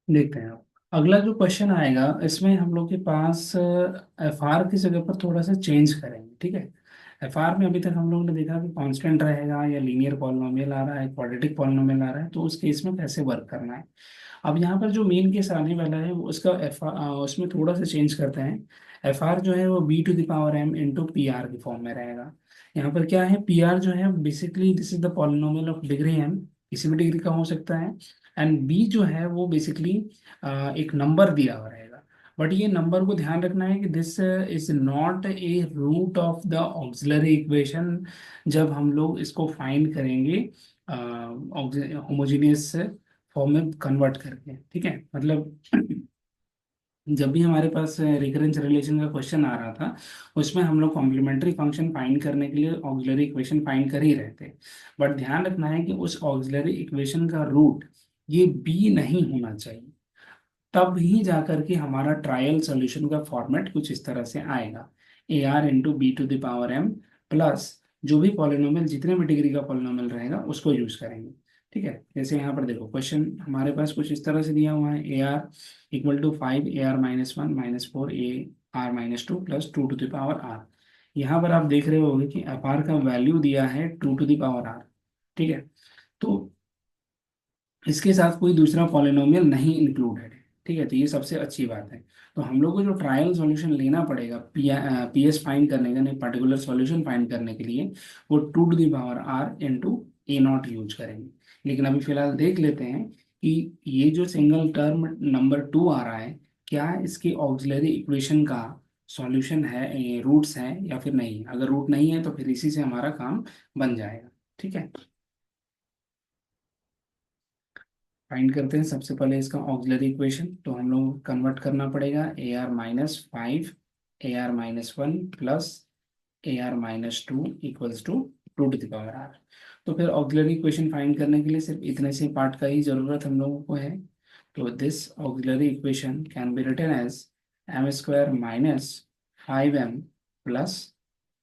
देखते हैं आप। अगला जो क्वेश्चन आएगा इसमें हम लोग के पास एफ आर की जगह पर थोड़ा सा चेंज करेंगे, ठीक है। एफ आर में अभी तक हम लोगों ने देखा कि कांस्टेंट रहेगा या लीनियर पॉलिनोमियल आ रहा है, क्वाड्रेटिक पॉलिनोमियल आ रहा है, तो उस केस में कैसे वर्क करना है। अब यहाँ पर जो मेन केस आने वाला है वो उसका उसमें थोड़ा सा चेंज करते हैं। एफ आर जो है वो b to the power m into p r के फॉर्म में रहेगा। यहाँ पर क्या है, पी आर जो है basically this is the polynomial of degree m, किसी भी डिग्री का हो सकता है। एंड बी जो है वो बेसिकली एक नंबर दिया हुआ रहेगा। बट ये नंबर को ध्यान रखना है कि this is not a root of the auxiliary equation जब हम लोग इसको फाइंड करेंगे होमोजीनियस फॉर्म में कन्वर्ट करके, ठीक है। मतलब जब भी हमारे पास रिकरेंस रिलेशन का क्वेश्चन आ रहा था उसमें हम लोग कॉम्प्लीमेंट्री फंक्शन फाइंड करने के लिए ऑक्सिलरी इक्वेशन फाइंड कर ही रहे थे। बट ध्यान रखना है कि उस ऑक्सिलरी इक्वेशन का रूट ये बी नहीं होना चाहिए। तब ही जाकर के हमारा ट्रायल सॉल्यूशन का फॉर्मेट कुछ इस तरह से आएगा। A r into b to the power m plus जो भी पॉलिनोमियल, जितने भी डिग्री का पॉलिनोमियल रहेगा उसको यूज करेंगे, ठीक है। जैसे यहाँ पर देखो क्वेश्चन हमारे पास कुछ इस तरह से दिया हुआ है, a r equal to 5 a r minus one minus four a r minus two plus two to the power r. यहाँ पर आप देख रहे होंगे कि एफ आर का वैल्यू दिया है two to the power are, ठीक है। तो इसके साथ कोई दूसरा पॉलिनोमियल नहीं इंक्लूडेड है, ठीक है। तो ये सबसे अच्छी बात है। तो हम लोग को जो ट्रायल सॉल्यूशन लेना पड़ेगा पी एस फाइंड करने का, नहीं पर्टिकुलर सॉल्यूशन फाइंड करने के लिए, वो two to the power r into a naught use करेंगे। लेकिन अभी फिलहाल देख लेते हैं कि ये जो सिंगल टर्म नंबर टू आ रहा है, क्या इसके ऑक्सिलरी इक्वेशन का सॉल्यूशन है, रूट्स है या फिर नहीं है। अगर रूट नहीं है तो फिर इसी से हमारा काम बन जाएगा, ठीक है। फाइंड करते हैं सबसे पहले इसका ऑक्सिलरी इक्वेशन। तो हम लोग को कन्वर्ट करना पड़ेगा a r minus five a r minus one plus a r minus two equals to two to the power r. तो फिर ऑक्सिलरी इक्वेशन फाइंड करने के लिए सिर्फ इतने से पार्ट का ही जरूरत हम लोगों को है। तो this auxiliary equation can be written as m square minus five m plus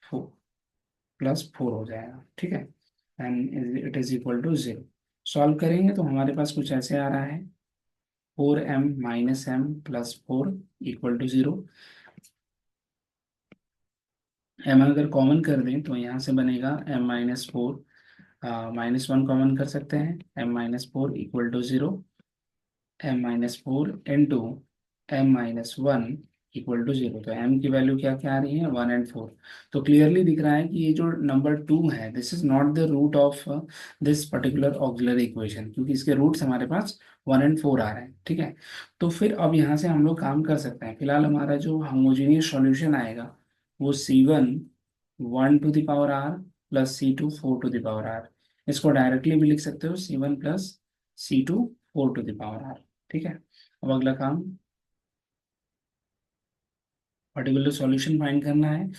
four, plus four हो जाएगा, ठीक है। And it is equal to zero. Solve करेंगे तो हमारे पास कुछ ऐसे आ रहा है, four m minus m plus four equal to zero. M अगर कॉमन कर दें तो यहाँ से बनेगा m minus four, minus one common कर सकते हैं, m minus four equal to zero. M minus four into m minus one equal to zero. तो एम की वैल्यू क्या क्या आ रही है, वन एंड फोर। तो क्लियरली दिख रहा है कि ये जो नंबर टू है this is not the root of this particular auxiliary equation, क्योंकि इसके रूट्स हमारे पास वन एंड फोर आ रहे हैं, ठीक है। तो फिर अब यहाँ से हम लोग काम कर सकते हैं। फिलहाल हमारा जो होमोजेनियस सॉल्यूशन आएगा वो C one one to the power R plus C two four to the power R. इसको डायरेक्टली भी लिख सकते हो, C one plus C two four to the power R, ठीक है। अब अगला काम पर्टिकुलर सॉल्यूशन फाइंड करना है।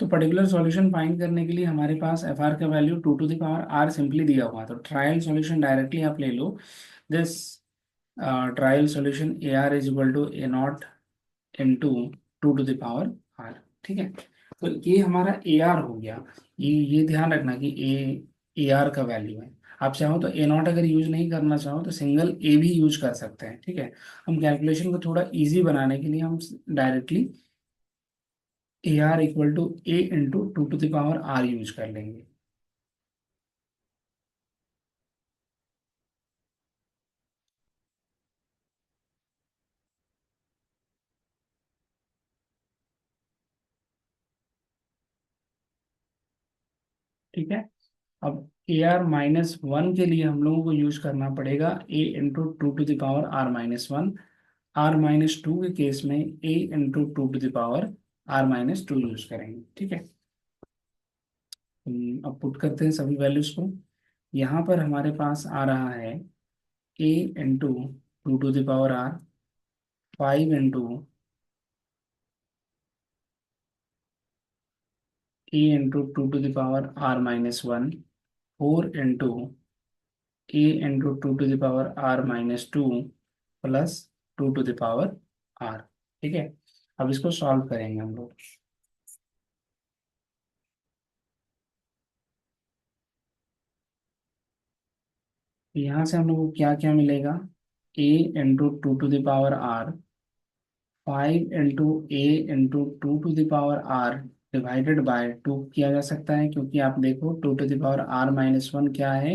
तो पर्टिकुलर सॉल्यूशन फाइंड करने के लिए हमारे पास एफ आर का value two to the power R simply दिया हुआ है। तो ट्रायल सॉल्यूशन डायरेक्टली आप ले लो। This trial solution A R is equal to A naught into two to the power are, ठीक है। तो ये हमारा ए आर हो गया। ये ध्यान रखना कि ए आर का वैल्यू है। आप चाहो तो ए नॉट अगर यूज नहीं करना चाहो तो सिंगल ए भी यूज कर सकते हैं, ठीक है। हम कैलकुलेशन को थोड़ा इजी बनाने के लिए हम directly a r equal to a into two to the power r use कर लेंगे। ठीक है। अब ए आर माइनस वन के लिए हम लोगों को यूज करना पड़ेगा A into two to the power R minus one. R minus two के केस में A into two to the power R minus two use करेंगे, ठीक है। अब पुट करते हैं सभी वैल्यूज को। यहाँ पर हमारे पास आ रहा है A into two to the power R, five into A into two to the power R minus one, four into A into two to the power R minus two plus two to the power R, ठीक है। अब इसको solve करेंगे हम लोग। यहाँ से हम लोग को क्या क्या मिलेगा, A into two to the power 5 into A into 2 to the power divided by 2 किया जा सकता है, क्योंकि आप देखो 2 टू दावर -1 क्या है,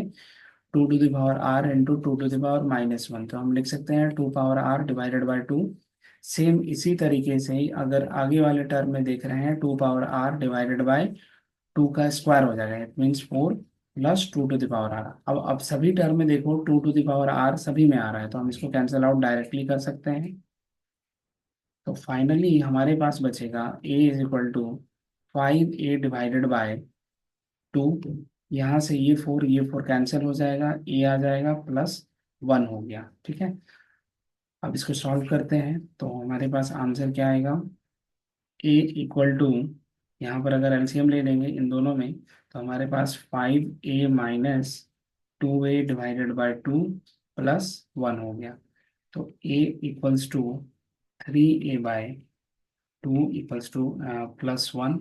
2 टू दावर इंटू 2 टू दावर-1, तो हम लिख सकते हैं 2 power r divided by 2। Same इसी तरीके से ही अगर आगे वाले टर्म में देख रहे हैं 2 पावर r डिवाइडेड बाय 2 का स्क्वायर हो जाएगा, it means 4 plus 2 to the power r। अब सभी टर्म में देखो 2 टू दावर r सभी में आ रहा है, तो हम इसको कैंसिल आउट डायरेक्टली कर सकते हैं। तो फाइनली हमारे पास बचेगा a = 5a डिवाइडेड बाय 2। यहाँ से ये फोर कैंसिल हो जाएगा, a आ जाएगा +1 हो गया। ठीक है, अब इसको सॉल्व करते हैं तो हमारे पास आंसर क्या आएगा, a = यहाँ पर अगर एलसीएम ले लेंगे इन दोनों में, तो हमारे पास 5a - 2a डिवाइडेड बाय 2 +1 हो गया। तो a = 3a/2 +1,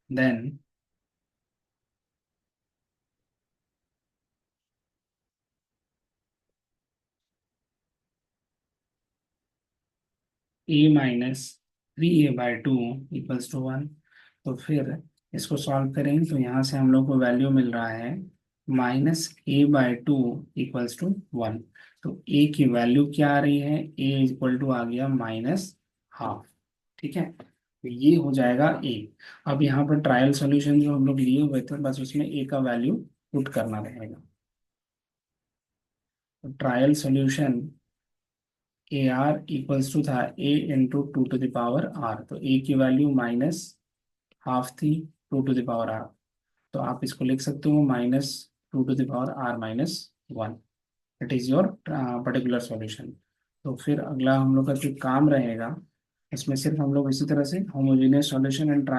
then a - 3a/2 = 1। तो फिर इसको सॉल्व करेंगे तो यहाँ से हम लोग को वैल्यू मिल रहा है -a/2 = 1। तो a की वैल्यू क्या आ रही है, a = आ गया -½ ठीक है, तो ये हो जाएगा a। अब यहाँ पर ट्रायल सॉल्यूशन जो हम लोग लिए हुए थे, बस उसमें a का वैल्यू पुट करना रहेगा। तो trial solution A r equals to था a × 2 to the power r, तो a की वैल्यू -½ थी 2 टू द पावर r, तो आप इसको लिख सकते हो -2 to the power r - 1। It is your particular solution. तो फिर अगला हम लोग का जो काम रहेगा, इसमें सिर्फ हम लोग इसी तरह से होमोजेनियस सॉल्यूशन एंड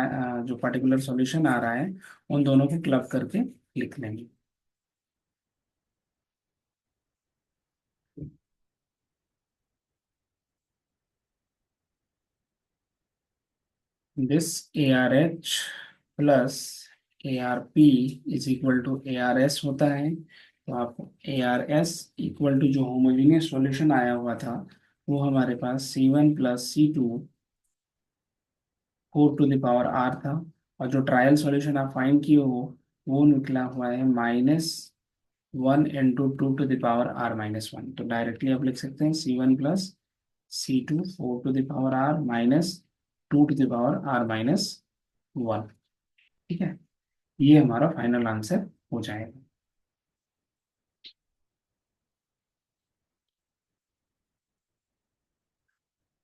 जो पर्टिकुलर सॉल्यूशन आ रहा है उन दोनों को क्लब करके लिख लेंगे। This ARH plus ARP is equal to ARS होता है। तो आप ARS इक्वल टू जो होमोजेनियस सॉल्यूशन आया हुआ था वो हमारे पास C1 + C2 4 to the power r था, और जो ट्रायल सॉल्यूशन आप फाइंड किए हो वो निकला हुआ है -1 × 2 टू द पावर r - 1। तो डायरेक्टली आप लिख सकते हैं C1 + C2 4 to the power r -2 to the power r - 1। ठीक है, ये हमारा फाइनल आंसर हो जाएगा।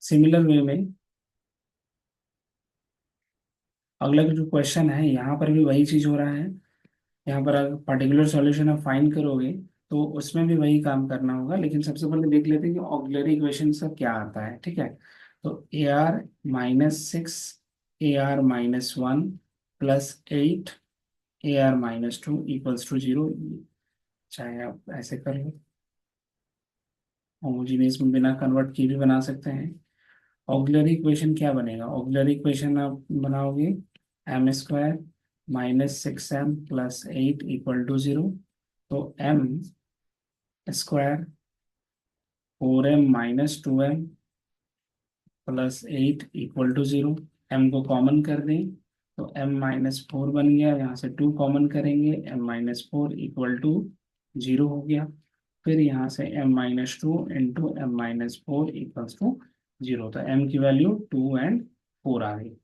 सिमिलर वे में अगला जो क्वेश्चन है यहाँ पर भी वही चीज हो रहा है। यहाँ पर अगर पर्टिकुलर सॉल्यूशन आप फाइंड करोगे तो उसमें भी वही काम करना होगा, लेकिन सबसे पहले देख लेते हैं कि ऑक्सिलरी इक्वेशन का क्या आता है। ठीक है, तो AR-6 AR-1 +8 AR-2 = 0। चाहे आप ऐसे कर लो, होमोजेनियस में बिना कन्वर्ट किए भी बना सकते हैं। ऑक्सिलरी इक्वेशन क्या बनेगा, ऑक्सिलरी इक्वेशन आप बनाओगे m² -6m +8 = 0। तो m² 4m - 2m +8 = 0। m को कॉमन कर दें तो m-4 बन गया, यहाँ से 2 कॉमन करेंगे m-4 = 0 हो गया। फिर यहाँ से m-2 इंटू m-4 = 0, तो m की वैल्यू 2 एंड 4 आ गई।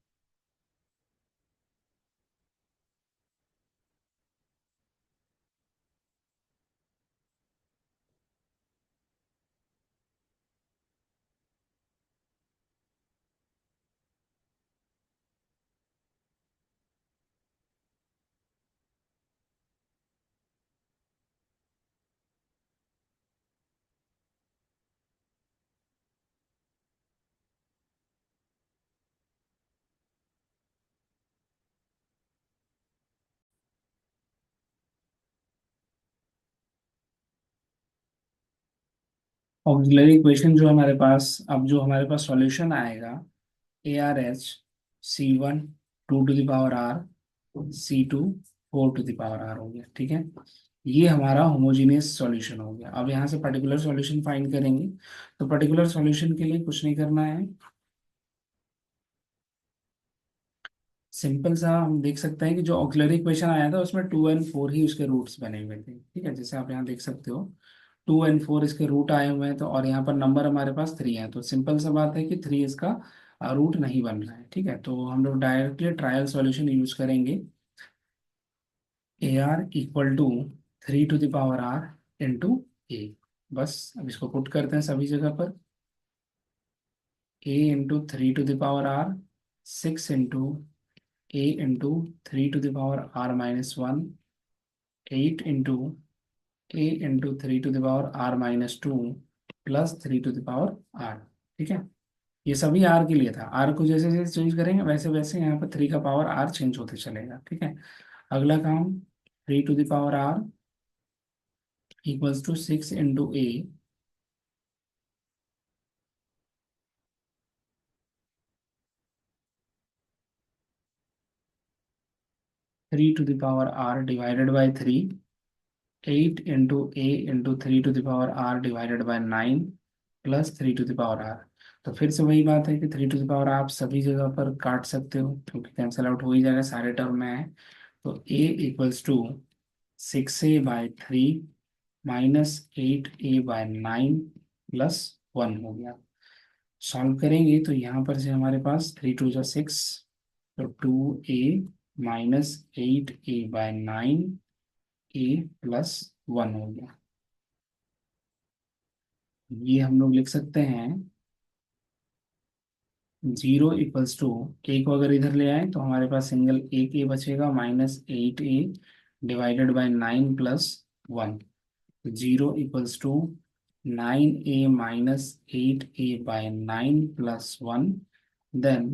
ऑक्सिलरी इक्वेशन जो हमारे पास, अब जो हमारे पास सॉल्यूशन आएगा ARH C1 2 to the power r C2 4 to the power r हो गया। ठीक है, ये हमारा होमोजीनियस सॉल्यूशन हो गया। अब यहाँ से पर्टिकुलर सॉल्यूशन फाइंड करेंगे। तो पर्टिकुलर सॉल्यूशन के लिए कुछ नहीं करना है, सिंपल सा हम देख सकते हैं कि जो ऑक्सिलरी इक्वेशन आया था उसमें 2 और 4 ही उसके रूट्स बने हुए थे। ठीक है, जैसे आप यहाँ देख सकते हो 2 और 4 इसके रूट आए हुए हैं, तो और यहाँ पर नंबर हमारे पास 3 है, तो सिंपल सा बात है कि 3 इसका रूट नहीं बन रहा है। ठीक है, तो हम लोग डायरेक्टली ट्रायल सॉल्यूशन यूज करेंगे। A r equal to 3 to the power r into a. बस अब इसको पुट करते हैं सभी जगह पर। A into 3 to the power r, 6 into A into 3 to the power r minus 1, 8 into A into 3 to the power r minus 2 plus 3 to the power are. ठीक है, ये सभी आर के लिए था। आर को जैसे जैसे चेंज करेंगे वैसे वैसे यहाँ पर 3 का पावर आर चेंज होते चलेगा। ठीक है, अगला काम, 3 to the power r equals to 6 into a, 3 to the power r divided by 3, 8 into A into 3 to the power r divided by 9 plus 3 to the power r. तो फिर से वही बात है कि 3 टू द पावर आप सभी जगह पर काट सकते हो क्योंकि कैंसिल आउट हो ही जाएगा, सारे टर्म में है। तो A equals to 6a/3 minus 8a/9 plus 1 हो गया। सॉल्व करेंगे तो यहाँ पर से हमारे पास 3 टू जा 6, तो 2a माइनस 8a/9 ए प्लस 1 हो गया। ये हम लोग लिख सकते हैं 0 इक्वल्स टू, ए को अगर इधर ले आए तो हमारे पास सिंगल एक ए बचेगा, -8a divided by 9 plus 1। 0 equals to 9a minus 8a/9 plus 1, then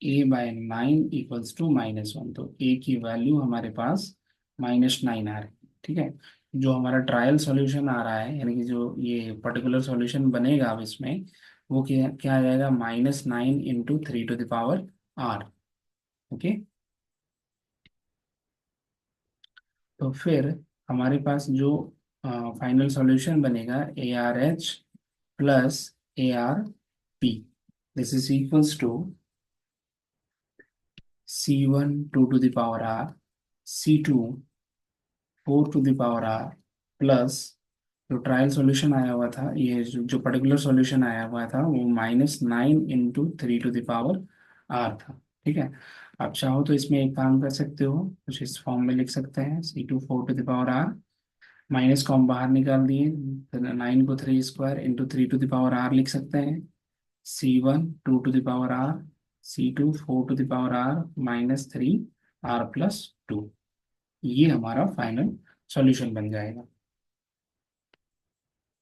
a/9 equals to -1। तो a की वैल्यू हमारे पास -9 आ रही है। ठीक है, जो हमारा ट्रायल सॉल्यूशन आ रहा है यानी कि जो ये पर्टिकुलर सॉल्यूशन बनेगा अब इसमें, वो क्या क्या आ जाएगा, -9 into 3 to the power r. Okay, तो फिर हमारे पास जो फाइनल सॉल्यूशन बनेगा ARH plus ARP, this is equals to C1 2 to the power r, C2 4 to the power r plus जो ट्रायल सॉल्यूशन आया हुआ था, ये जो पर्टिकुलर सॉल्यूशन आया हुआ था वो -9 into 3 to the power r था। ठीक है, आप चाहो तो इसमें एक काम कर सकते हो, कुछ इस फॉर्म में लिख सकते हैं, C2 4 to the power r, minus को हम बाहर निकाल दिए, 9 को 3 square into 3 to the power r लिख सकते हैं। C1 2 to the power r, C2 4 to the power r -3 r plus 2, ये हमारा फाइनल सॉल्यूशन बन जाएगा।